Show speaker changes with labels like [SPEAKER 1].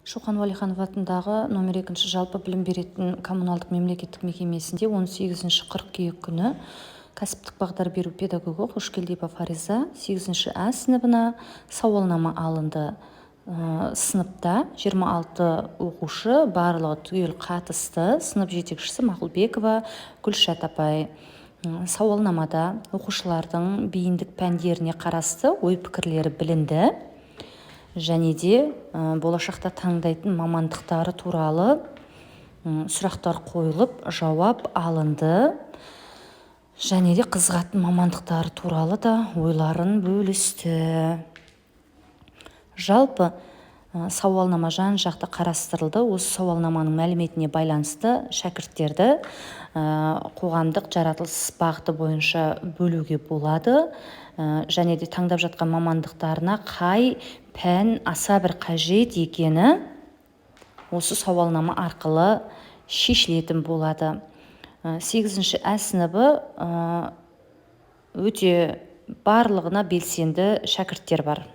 [SPEAKER 1] Шоқан Уәлиханов атындағы номер 2 жалпы білім беретін коммуналдық мемлекеттік мекемесінде 18 қыркүйек күні кәсіптік бағдар беру педагогы Қошкелдиева Фариза 8 А сыныбына сауалнама алынды. Сыныпта 26 оқушы барлығы түгел қатысты. Сынып жетекшісі Мақұлбекова Гүлшат апай. Сауалнамада оқушылардың бейіндік пәндеріне қарасты ой-пікірлері білінді. Және де болашақта таңдайтын мамандықтары туралы сұрақтар қойылып, жауап алынды. Және де қызығатын мамандықтары туралы да ойларын бөлісті. Жалпы сауалнама жан-жақты қарастырылды. Осы сауалнаманың мәліметіне байланысты шәкірттерді қоғамдық жаратылыс бағыты бойынша бөлуге болады. Және де таңдап жатқан мамандықтарына қай пән аса бір қажет екені осы сауалнама арқылы шешілетін болады. 8 А сыныбы өте барлығына белсенді шәкірттер бар.